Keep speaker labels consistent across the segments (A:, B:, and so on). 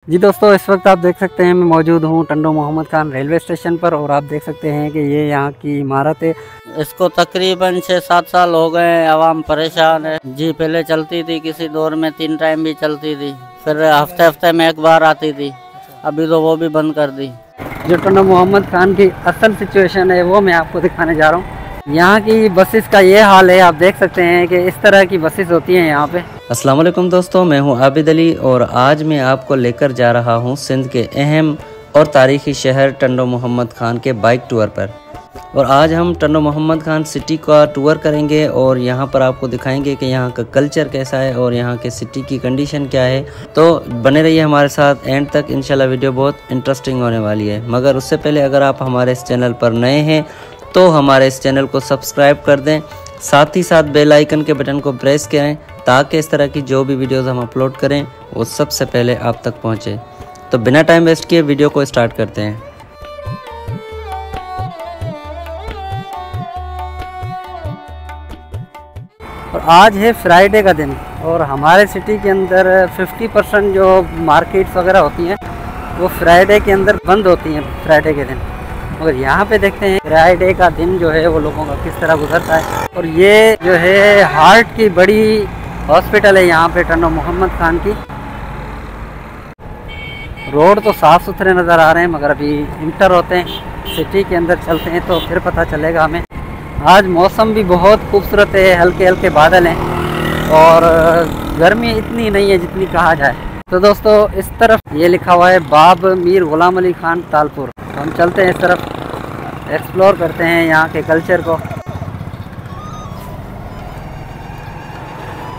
A: जी दोस्तों, इस वक्त आप देख सकते हैं मैं मौजूद हूँ टंडो मोहम्मद खान रेलवे स्टेशन पर और आप देख सकते हैं कि ये यहाँ की इमारत है।
B: इसको तकरीबन 6-7 साल हो गए हैं। आवाम परेशान है जी। पहले चलती थी, किसी दौर में 3 टाइम भी चलती थी, फिर हफ्ते हफ्ते में एक बार आती थी। अभी तो वो भी बंद कर दी।
A: जो टंडो मोहम्मद खान की असल सिचुएशन है वो मैं आपको दिखाने जा रहा हूँ। यहाँ की बसेस का ये हाल है, आप देख सकते हैं कि इस तरह की बसेस होती हैं यहाँ पे।
C: अस्सलाम वालेकुम दोस्तों, मैं हूं आबिद अली और आज मैं आपको लेकर जा रहा हूं सिंध के अहम और तारीखी शहर टंडो मोहम्मद खान के बाइक टूर पर। और आज हम टंडो मोहम्मद खान सिटी का टूर करेंगे और यहां पर आपको दिखाएंगे कि यहां का कल्चर कैसा है और यहां के सिटी की कंडीशन क्या है। तो बने रहिए हमारे साथ एंड तक, इंशाल्लाह वीडियो बहुत इंटरेस्टिंग होने वाली है। मगर उससे पहले अगर आप हमारे इस चैनल पर नए हैं तो हमारे इस चैनल को सब्सक्राइब कर दें, साथ ही साथ बेल आइकन के बटन को प्रेस करें ताकि इस तरह की जो भी वीडियोस हम अपलोड करें वो सबसे पहले आप तक पहुंचे। तो बिना टाइम वेस्ट किए वीडियो को स्टार्ट करते हैं।
A: और आज है फ्राइडे का दिन और हमारे सिटी के अंदर 50% जो मार्केट्स वगैरह होती हैं वो फ्राइडे के अंदर बंद होती हैं फ्राइडे के दिन। और यहाँ पे देखते हैं फ्राइडे का दिन जो है वो लोगों का किस तरह गुजरता है। और ये जो है हार्ट की बड़ी हॉस्पिटल है यहाँ पे टंडो मोहम्मद खान की। रोड तो साफ़ सुथरे नज़र आ रहे हैं मगर अभी इंटर होते हैं, सिटी के अंदर चलते हैं तो फिर पता चलेगा हमें। आज मौसम भी बहुत खूबसूरत है, हल्के हल्के बादल हैं और गर्मी इतनी नहीं है जितनी कहा जाए। तो दोस्तों इस तरफ ये लिखा हुआ है बाब मीर गुलाम अली खान तालपुर। हम चलते हैं इस तरफ, एक्सप्लोर करते हैं यहाँ के कल्चर को।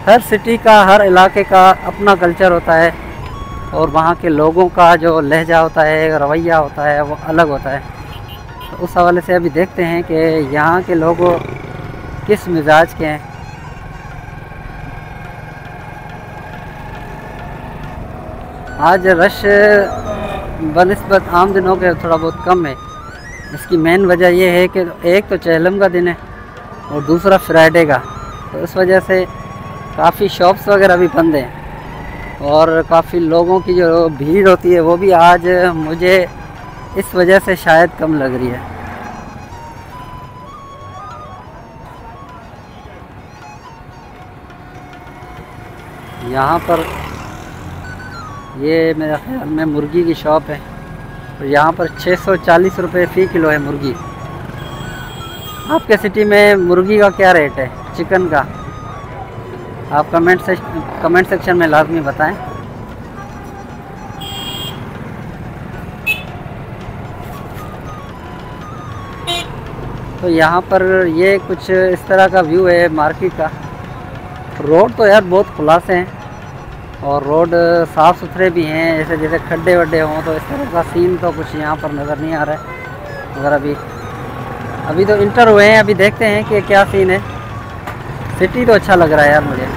A: हर सिटी का, हर इलाके का अपना कल्चर होता है और वहाँ के लोगों का जो लहजा होता है, रवैया होता है, वो अलग होता है। तो उस हवाले से अभी देखते हैं कि यहाँ के लोग किस मिजाज के हैं। आज रश बनिस्बत आम दिनों के थोड़ा बहुत कम है। इसकी मेन वजह यह है कि एक तो चहलम का दिन है और दूसरा फ्राइडे का, तो इस वजह से काफ़ी शॉप्स वगैरह भी बंद हैं और काफ़ी लोगों की जो भीड़ होती है वो भी आज मुझे इस वजह से शायद कम लग रही है। यहाँ पर ये मेरे ख्याल में मुर्गी की शॉप है और यहाँ पर 640 रुपये फ़ी किलो है मुर्गी। आपके सिटी में मुर्गी का क्या रेट है, चिकन का? आप कमेंट सेक्शन में लाजमी बताएं। तो यहाँ पर ये कुछ इस तरह का व्यू है मार्केट का। रोड तो यार बहुत खुलासे हैं और रोड साफ़ सुथरे भी हैं, जैसे जैसे खड्डे वड्डे हों तो इस तरह का सीन तो कुछ यहाँ पर नज़र नहीं आ रहा है। मगर अभी तो इंटर हुए हैं, अभी देखते हैं कि क्या सीन है। सिटी तो अच्छा लग रहा है यार मुझे।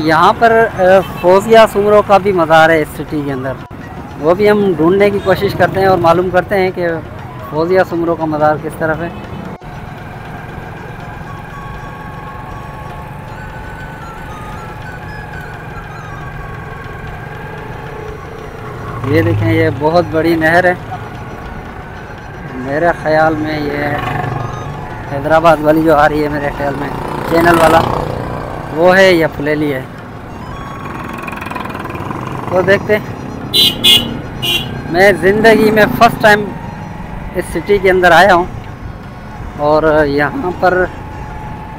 A: यहाँ पर फौजिया सुमरों का भी मज़ार है इस सिटी के अंदर, वो भी हम ढूंढने की कोशिश करते हैं और मालूम करते हैं कि फौजिया सुमरों का मज़ार किस तरफ है। ये देखें, ये बहुत बड़ी नहर है। मेरे ख़्याल में ये हैदराबाद वाली जो आ रही है, मेरे ख्याल में चैनल वाला वो है या फुलेली है, तो देखते। मैं ज़िंदगी में फ़र्स्ट टाइम इस सिटी के अंदर आया हूँ और यहाँ पर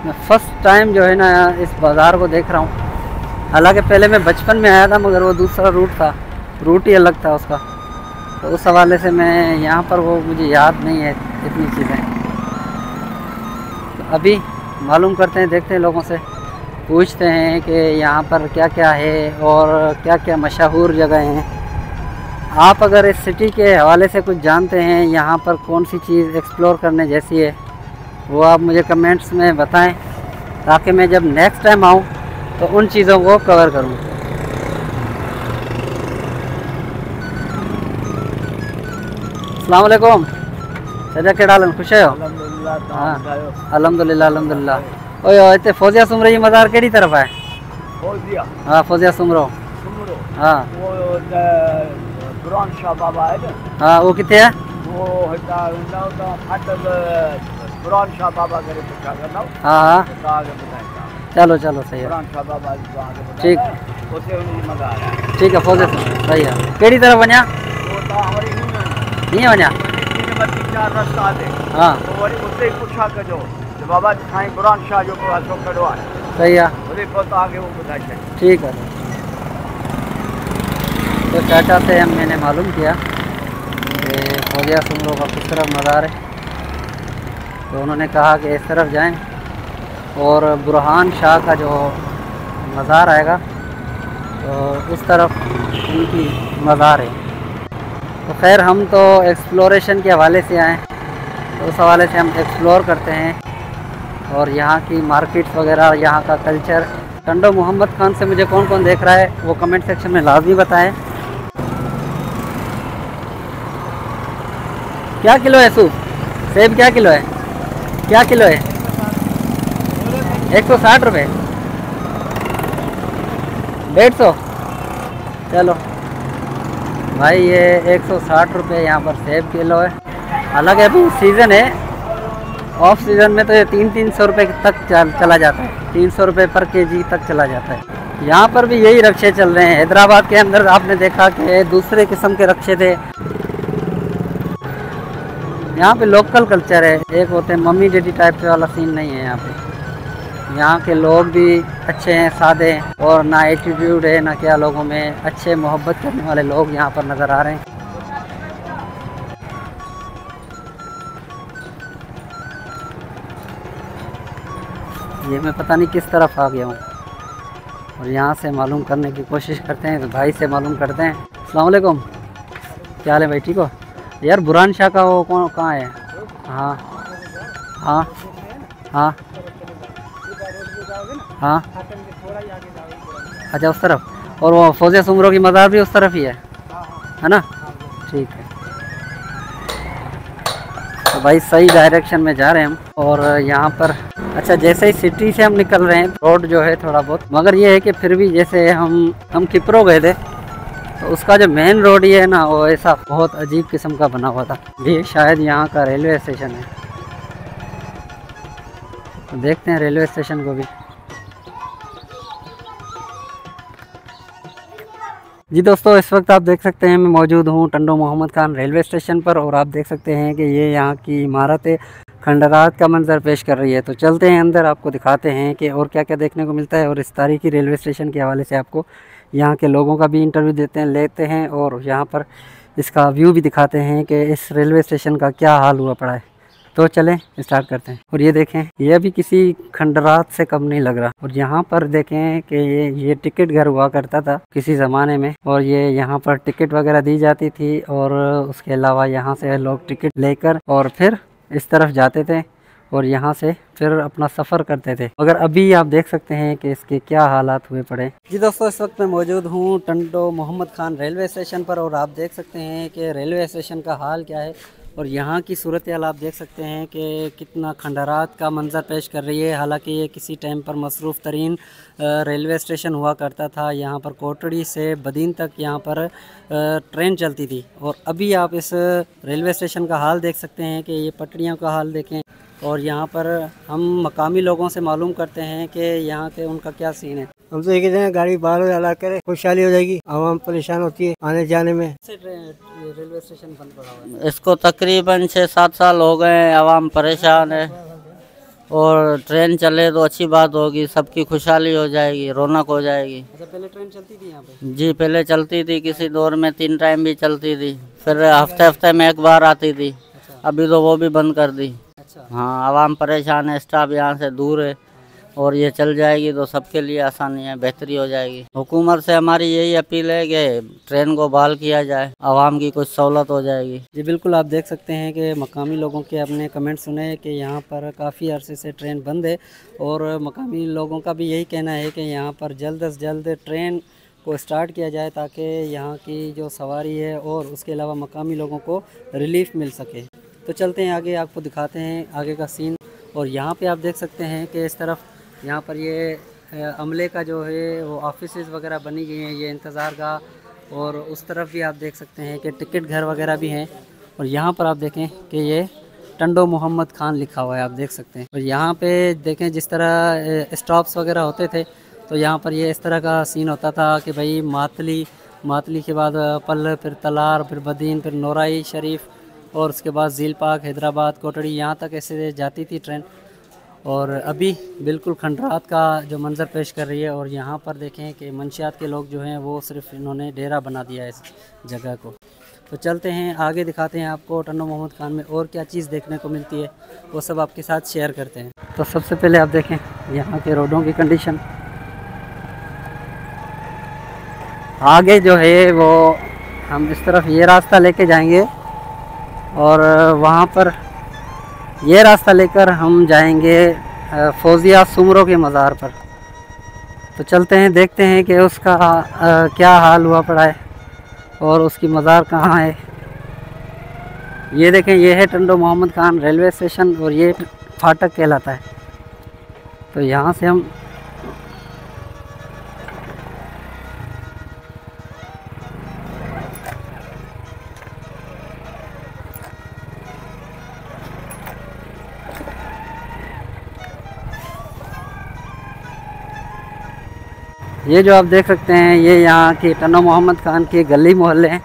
A: मैं फ़र्स्ट टाइम जो है ना इस बाज़ार को देख रहा हूँ। हालांकि पहले मैं बचपन में आया था मगर वो दूसरा रूट था, रूट ही अलग था उसका, तो उस हवाले से मैं यहाँ पर वो मुझे याद नहीं है इतनी चीज़ें। तो अभी मालूम करते हैं, देखते हैं, लोगों से पूछते हैं कि यहाँ पर क्या क्या है और क्या क्या मशहूर जगह हैं। आप अगर इस सिटी के हवाले से कुछ जानते हैं, यहाँ पर कौन सी चीज़ एक्सप्लोर करने जैसी है, वो आप मुझे कमेंट्स में बताएं ताकि मैं जब नेक्स्ट टाइम आऊँ तो उन चीज़ों को कवर करूँ। अस्सलाम वालेकुम चाचा, क्या डालन, खुश है हो?
B: अल्हम्दुलिल्लाह।
A: हाँ अल्हम्दुलिल्लाह अल्हम्दुलिल्लाह। ओए इतने फौजिया सुमरे मज़ार केड़ी तरफ है?
D: फौजिया
A: हाँ फौजिया सुमरो।
D: सुमरो
A: हाँ
D: वो बुरहान शाह बाबा है ना,
A: हाँ वो कितने है?
D: वो हिता वेंदा तो फाटक बुरहान शाह बाबा करे पुछा करना
A: हाँ हाँ
D: तो आगे बताएगा।
A: चलो चलो सही है।
D: बुरहान शाह बाबा जो आगे बताएगा
A: ठीक।
D: उसे उन्हें मजा आ रहा है।
A: ठीक है फौजिया सही है। केड़ी तरफ वञा?
D: वो तो हमारी
A: नहीं वञा?
D: तीन बत्ती चार रास्ता है।
A: हाँ
D: तो वरी उसे ही पुछा कजो जो बाबा साईं बुरहान शाह जो को असो कड़ो है
A: सही है।
D: वरी को तो आगे वो बताए छे।
A: ठीक है। तो चाचा से मैंने मालूम किया कि फौजिया सुमरो का किस तरफ मज़ार है, तो उन्होंने कहा कि इस तरफ जाएं और बुरहान शाह का जो मज़ार आएगा तो उस तरफ उनकी मज़ार है। तो खैर हम तो एक्सप्लोरेशन के हवाले से आए, तो उस हवाले से हम एक्सप्लोर करते हैं और यहाँ की मार्केट्स वगैरह, यहाँ का कल्चर। टंडो मोहम्मद खान से मुझे कौन कौन देख रहा है वो कमेंट सेक्शन में लाजमी बताएं। क्या किलो है सूप? सेब क्या किलो है? क्या किलो है? 160 रुपये, 150। चलो भाई ये 160 रुपये यहाँ पर सेब किलो है। हालांकि अभी सीज़न है, ऑफ सीज़न में तो ये 300 रुपये तक चला जाता है, 300 रुपये पर केजी तक चला जाता है। यहाँ पर भी यही रक्शे चल रहे हैं। हैदराबाद के अंदर आपने देखा कि दूसरे किस्म के रक्शे थे, यहाँ पे लोकल कल्चर है। एक होते हैं मम्मी डैडी टाइप के वाला सीन नहीं है यहाँ पे। यहाँ के लोग भी अच्छे हैं, सादे हैं, और ना एटीट्यूड है ना क्या लोगों में, अच्छे मोहब्बत करने वाले लोग यहाँ पर नज़र आ रहे हैं। ये मैं पता नहीं किस तरफ आ गया हूँ और यहाँ से मालूम करने की कोशिश करते हैं, तो भाई से मालूम करते हैं। अस्सलाम वालेकुम, क्या हाल है भाई? ठीक हो यार? बुरहान शाह का वो कौन कहाँ है? हाँ हाँ हाँ हाँ अच्छा उस तरफ। और वो फौजिया सुमरो की मज़ार भी उस तरफ ही है ना? ठीक है। तो भाई सही डायरेक्शन में जा रहे हैं हम। और यहाँ पर अच्छा जैसे ही सिटी से हम निकल रहे हैं, रोड जो है थोड़ा बहुत, मगर ये है कि फिर भी जैसे हम किप्रो गए थे तो उसका जो मेन रोड ये है ना, वो ऐसा बहुत अजीब किस्म का बना हुआ था। ये शायद यहाँ का रेलवे स्टेशन है, तो देखते हैं रेलवे स्टेशन को भी। जी दोस्तों, इस वक्त आप देख सकते हैं मैं मौजूद हूँ टंडो मोहम्मद खान रेलवे स्टेशन पर, और आप देख सकते हैं कि ये यहाँ की इमारतें खंडरात का मंजर पेश कर रही है। तो चलते हैं अंदर, आपको दिखाते हैं कि और क्या क्या देखने को मिलता है, और इस तारीखी रेलवे स्टेशन के हवाले से आपको यहाँ के लोगों का भी इंटरव्यू लेते हैं और यहाँ पर इसका व्यू भी दिखाते हैं कि इस रेलवे स्टेशन का क्या हाल हुआ पड़ा है। तो चलें स्टार्ट करते हैं। और ये देखें, ये भी किसी खंडरात से कम नहीं लग रहा। और यहाँ पर देखें कि ये टिकट घर हुआ करता था किसी ज़माने में, और ये यहाँ पर टिकट वगैरह दी जाती थी, और उसके अलावा यहाँ से लोग टिकट लेकर और फिर इस तरफ जाते थे और यहाँ से फिर अपना सफ़र करते थे। मगर अभी आप देख सकते हैं कि इसके क्या हालात हुए पड़े। जी दोस्तों, इस वक्त मैं मौजूद हूँ टंडो मोहम्मद खान रेलवे स्टेशन पर, और आप देख सकते हैं कि रेलवे स्टेशन का हाल क्या है और यहाँ की सूरत हाल आप देख सकते हैं कि कितना खंडरात का मंजर पेश कर रही है। हालांकि ये किसी टाइम पर मसरूफ़ तरीन रेलवे स्टेशन हुआ करता था। यहाँ पर कोटड़ी से बदीन तक यहाँ पर ट्रेन चलती थी, और अभी आप इस रेलवे स्टेशन का हाल देख सकते हैं कि ये पटरियों का हाल देखें। और यहाँ पर हम मकामी लोगों से मालूम करते हैं कि यहाँ के उनका क्या सीन है।
E: हम तो ये कहते हैं गाड़ी बाहर चला करे, खुशहाली हो जाएगी, आवाम परेशान होती है आने जाने में।
A: रेलवे स्टेशन बंद पड़ा हुआ है,
B: इसको तकरीबन 6-7 साल हो गए हैं, आवाम परेशान है, और ट्रेन चले तो अच्छी बात होगी, सबकी खुशहाली हो जाएगी, रौनक हो जाएगी।
A: अच्छा पहले ट्रेन चलती थी यहाँ पे?
B: जी पहले चलती थी, किसी दौर में 3 टाइम भी चलती थी, फिर हफ्ते में एक बार आती थी। अभी तो वो भी बंद कर दी।
A: अच्छा
B: हाँ, आवाम परेशान है, स्टाफ यहाँ से दूर है, और ये चल जाएगी तो सबके लिए आसानी है, बेहतरी हो जाएगी। हुकूमत से हमारी यही अपील है कि ट्रेन को बहाल किया जाए, आवाम की कुछ सहूलत हो जाएगी।
A: जी बिल्कुल, आप देख सकते हैं कि मकामी लोगों के अपने कमेंट सुने कि यहाँ पर काफ़ी अरसे से ट्रेन बंद है, और मकामी लोगों का भी यही कहना है कि यहाँ पर जल्द से जल्द ट्रेन को स्टार्ट किया जाए ताकि यहाँ की जो सवारी है और उसके अलावा मकामी लोगों को रिलीफ मिल सके। तो चलते हैं आगे, आपको दिखाते हैं आगे का सीन। और यहाँ पे आप देख सकते हैं कि इस तरफ यहाँ पर ये अमले का जो है वो ऑफिसेस वगैरह बनी गई हैं, ये इंतज़ार का। और उस तरफ भी आप देख सकते हैं कि टिकट घर वगैरह भी हैं। और यहाँ पर आप देखें कि ये टंडो मोहम्मद खान लिखा हुआ है, आप देख सकते हैं। और यहाँ पे देखें जिस तरह स्टॉप्स वगैरह होते थे तो यहाँ पर ये इस तरह का सीन होता था कि भाई मातली के बाद पल्ल, फिर तलार, फिर बदीन, फिर नौराई शरीफ और उसके बाद झील पाक, हैदराबाद, कोटड़ी, यहाँ तक ऐसे जाती थी ट्रेन। और अभी बिल्कुल खंडरात का जो मंज़र पेश कर रही है। और यहाँ पर देखें कि मंशियात के लोग जो हैं वो सिर्फ इन्होंने डेरा बना दिया है इस जगह को। तो चलते हैं आगे, दिखाते हैं आपको टंडो मोहम्मद खान में और क्या चीज़ देखने को मिलती है, वो सब आपके साथ शेयर करते हैं। तो सबसे पहले आप देखें यहाँ के रोडों की कंडीशन। आगे जो है वो हम इस तरफ ये रास्ता लेके जाएंगे और वहाँ पर ये रास्ता लेकर हम जाएंगे फौजिया सुमरों के मज़ार पर। तो चलते हैं, देखते हैं कि उसका क्या हाल हुआ पड़ा है और उसकी मज़ार कहाँ है। ये देखें, ये है टंडो मोहम्मद खान रेलवे स्टेशन और ये फाटक कहलाता है। तो यहाँ से हम ये जो आप देख सकते हैं ये यहाँ की टंडो मोहम्मद खान की गली मोहल्ले हैं।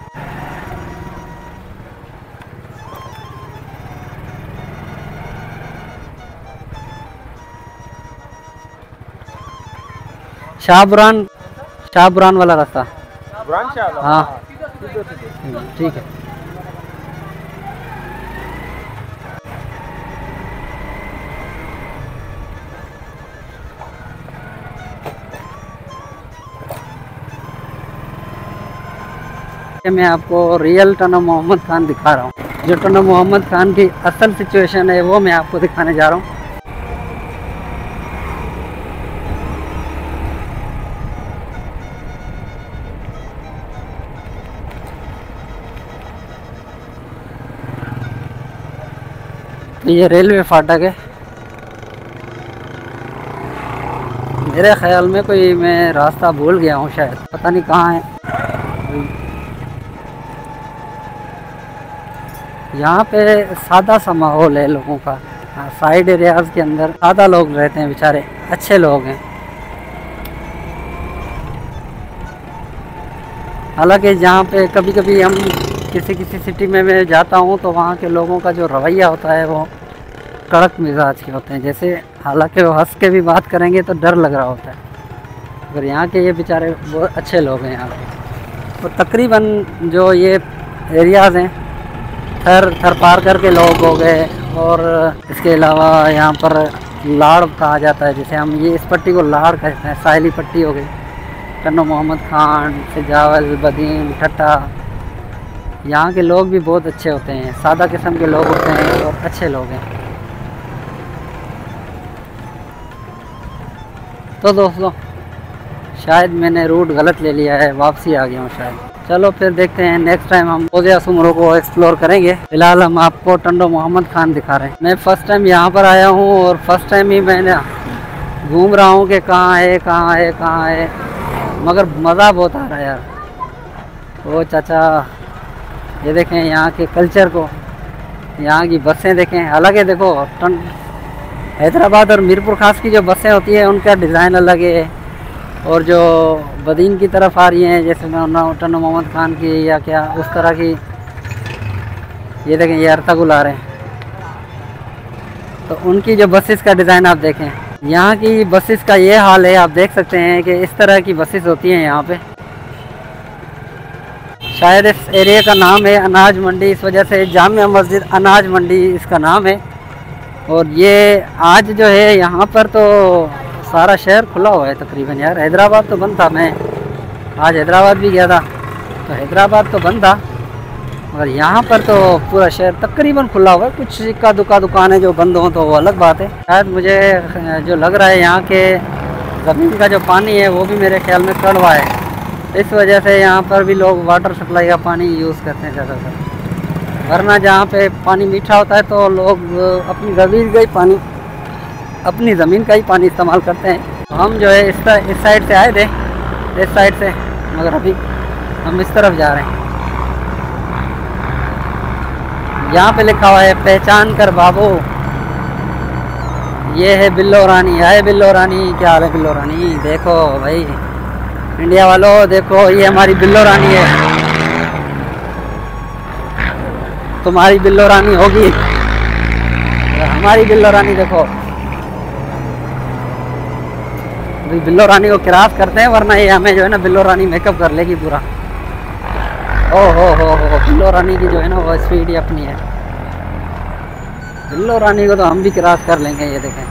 A: शाहपुरान वाला रास्ता, हाँ ठीक है। मैं आपको रियल टंडो मोहम्मद खान दिखा रहा हूँ। जो टंडो मोहम्मद खान की असल सिचुएशन है वो मैं आपको दिखाने जा रहा हूँ। ये रेलवे फाटक है। मेरे ख्याल में कोई मैं रास्ता भूल गया हूँ, शायद पता नहीं कहाँ है। यहाँ पे सादा सा माहौल है लोगों का। साइड एरियाज़ के अंदर सादा लोग रहते हैं, बेचारे अच्छे लोग हैं। हालांकि जहाँ पे कभी कभी हम किसी सिटी में मैं जाता हूँ तो वहाँ के लोगों का जो रवैया होता है वो कड़क मिजाज के होते हैं। जैसे हालांकि वो हंस के भी बात करेंगे तो डर लग रहा होता है, अगर यहाँ के ये बेचारे बहुत अच्छे लोग हैं यहाँ पे। तो तकरीबन जो ये एरियाज़ हैं थर पार करके लोग हो गए। और इसके अलावा यहाँ पर लाड़ कहा जाता है, जैसे हम ये इस पट्टी को लाड़ कहते हैं। साहिली पट्टी हो गई, टंडो मोहम्मद खान, सिजावल, बदीन, ठट्टा। यहाँ के लोग भी बहुत अच्छे होते हैं, सादा किस्म के लोग होते हैं और अच्छे लोग हैं। तो दोस्तों शायद मैंने रूट गलत ले लिया है, वापसी आ गया हूँ शायद। चलो फिर देखते हैं, नेक्स्ट टाइम हम फौजिया सुमरों को एक्सप्लोर करेंगे। फिलहाल हम आपको टंडो मोहम्मद खान दिखा रहे हैं। मैं फ़र्स्ट टाइम यहाँ पर आया हूँ और फर्स्ट टाइम ही मैंने घूम रहा हूँ कि कहाँ है, मगर मज़ा बहुत आ रहा है यार। वो चाचा ये देखें यहाँ के कल्चर को, यहाँ की बसें देखें। हालांकि देखो हैदराबाद और मीरपुर खास की जो बसें होती हैं उनका डिज़ाइन अलग है। और जो बदीन की तरफ आ रही हैं जैसे टंडो मोहम्मद खान की या क्या उस तरह की, ये देखें ये अर्तगुल आ रहे हैं तो उनकी जो बसेस का डिज़ाइन आप देखें। यहाँ की बसेस का ये हाल है, आप देख सकते हैं कि इस तरह की बसेस होती हैं यहाँ पे। शायद इस एरिया का नाम है अनाज मंडी, इस वजह से जामिया मस्जिद अनाज मंडी इसका नाम है। और ये आज जो है यहाँ पर तो सारा शहर खुला हुआ है तकरीबन यार। हैदराबाद तो बंद था, मैं आज हैदराबाद भी गया था तो हैदराबाद तो बंद था, मगर यहाँ पर तो पूरा शहर तकरीबन खुला हुआ है। कुछ इक्का दुक्का दुकानें जो बंद हों तो वो अलग बात है। शायद मुझे जो लग रहा है यहाँ के ज़मीन का जो पानी है वो भी मेरे ख्याल में कड़वा है, इस वजह से यहाँ पर भी लोग वाटर सप्लाई का पानी यूज़ करते हैं ज़्यादातर। वरना जहाँ पे पानी मीठा होता है तो लोग अपनी ज़मीन का ही पानी इस्तेमाल करते हैं। हम जो है इस साइड से आए थे, इस साइड से, मगर अभी हम इस तरफ जा रहे हैं। यहाँ पे लिखा हुआ है पहचान कर बाबू। ये है बिल्लो रानी। आए बिल्लो रानी, क्या हाल है बिल्लो रानी? देखो भाई इंडिया वालों, देखो ये हमारी बिल्लो रानी है। तुम्हारी बिल्लो रानी होगी, हमारी बिल्लो रानी देखो। अभी बिल्लो रानी को क्रॉस करते हैं, वरना ये हमें जो है ना बिल्लो रानी मेकअप कर लेगी पूरा। ओ हो बिल्लो रानी की जो है ना वो स्पीड ही अपनी है। बिल्लो रानी को तो हम भी क्रॉस कर लेंगे। ये देखें,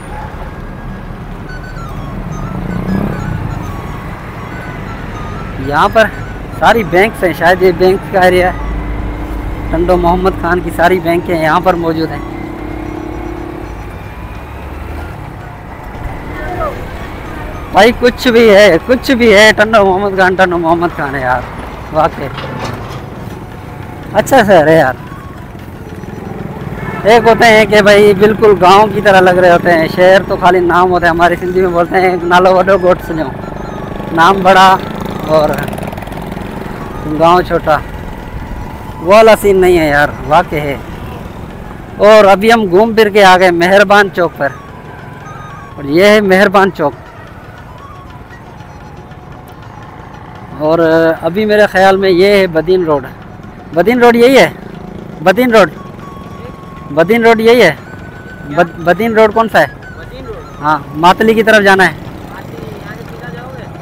A: यहाँ पर सारी बैंक्स हैं, शायद ये बैंक का एरिया है। टंडो मोहम्मद खान की सारी बैंकें यहाँ पर मौजूद हैं। भाई कुछ भी है, टंडो मोहम्मद खान है यार, वाकई अच्छा शहर है यार। एक होते हैं कि भाई बिल्कुल गांव की तरह लग रहे होते हैं, शहर तो खाली नाम होते हैं। हमारी सिंधी में बोलते हैं नालो वडो गोट सुनो, नाम बड़ा और गांव छोटा। वो वाला सीन नहीं है यार, वाकई है। और अभी हम घूम फिर के आ गए मेहरबान चौक पर, और ये है मेहरबान चौक। और अभी मेरे ख्याल में ये है बदीन रोड। बदीन रोड यही है, बदीन रोड यही है। बदीन रोड कौन सा है? बदीन रोड, हाँ मातली की तरफ जाना है।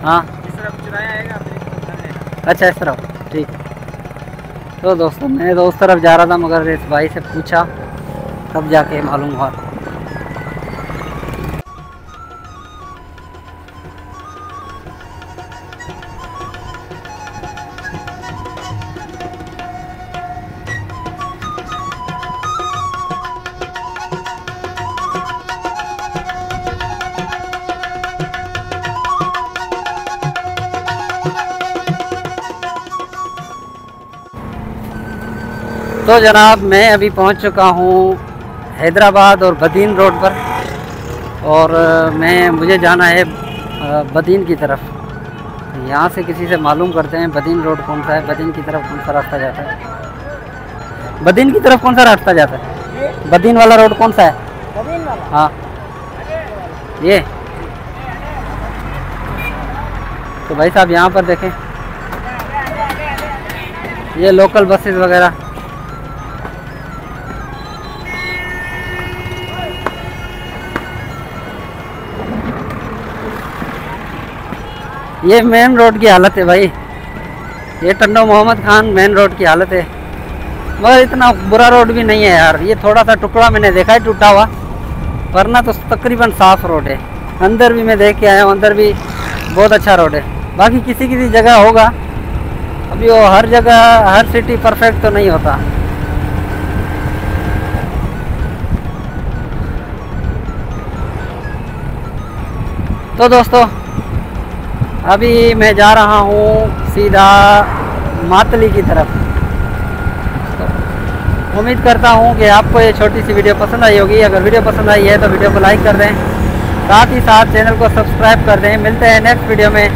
A: हाँ इस तरफ चुराया आएगा, अच्छा इस तरफ, ठीक। तो दोस्तों मैं तो उस तरफ जा रहा था, मगर इस भाई से पूछा तब जाके मालूम हुआ। तो जनाब मैं अभी पहुंच चुका हूं हैदराबाद और बदीन रोड पर, और मुझे जाना है बदीन की तरफ। यहाँ से किसी से मालूम करते हैं बदीन रोड कौन सा है, बदीन की तरफ कौन सा रास्ता जाता है, बदीन की तरफ कौन सा रास्ता जाता है, बदीन वाला रोड कौन सा है? बदीन वाला? हाँ ये। तो भाई साहब यहाँ पर देखें, ये लोकल बसेस वगैरह। ये मेन रोड की हालत है भाई, ये टंडो मोहम्मद खान मेन रोड की हालत है। मगर इतना बुरा रोड भी नहीं है यार, ये थोड़ा सा टुकड़ा मैंने देखा है टूटा हुआ, वरना तो तकरीबन साफ़ रोड है। अंदर भी मैं देख के आया हूँ, अंदर भी बहुत अच्छा रोड है। बाकी किसी किसी जगह होगा, अभी वो हर जगह हर सिटी परफेक्ट तो नहीं होता। तो दोस्तों अभी मैं जा रहा हूँ सीधा मातली की तरफ। तो उम्मीद करता हूँ कि आपको ये छोटी सी वीडियो पसंद आई होगी। अगर वीडियो पसंद आई है तो वीडियो को लाइक कर दें, साथ ही साथ चैनल को सब्सक्राइब कर दें। मिलते हैं नेक्स्ट वीडियो में,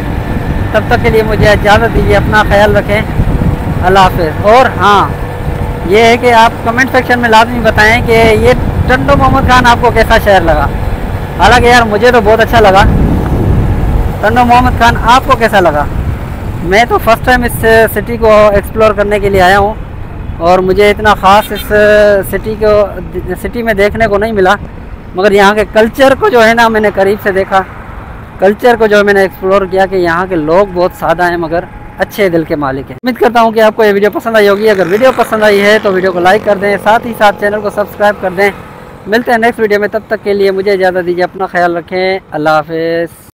A: तब तक के लिए मुझे इजाज़त दीजिए। अपना ख्याल रखें, अल्लाह हाफ़िज़। और हाँ ये है कि आप कमेंट सेक्शन में लाजमी बताएं कि ये टंडो मोहम्मद खान आपको कैसा शहर लगा। हालांकि यार मुझे तो बहुत अच्छा लगा। टंडो मोहम्मद खान आपको कैसा लगा? मैं तो फर्स्ट टाइम इस सिटी को एक्सप्लोर करने के लिए आया हूँ, और मुझे इतना ख़ास इस सिटी में देखने को नहीं मिला। मगर यहाँ के कल्चर को जो है ना मैंने करीब से देखा, कल्चर को जो मैंने एक्सप्लोर किया कि यहाँ के लोग बहुत सादा हैं मगर अच्छे दिल के मालिक हैं। उम्मीद करता हूँ कि आपको ये वीडियो पसंद आई होगी। अगर वीडियो पसंद आई है तो वीडियो को लाइक कर दें, साथ ही साथ चैनल को सब्सक्राइब कर दें। मिलते हैं नेक्स्ट वीडियो में, तब तक के लिए मुझे इजाज़त दीजिए। अपना ख्याल रखें, अल्लाह हाफ़िज़।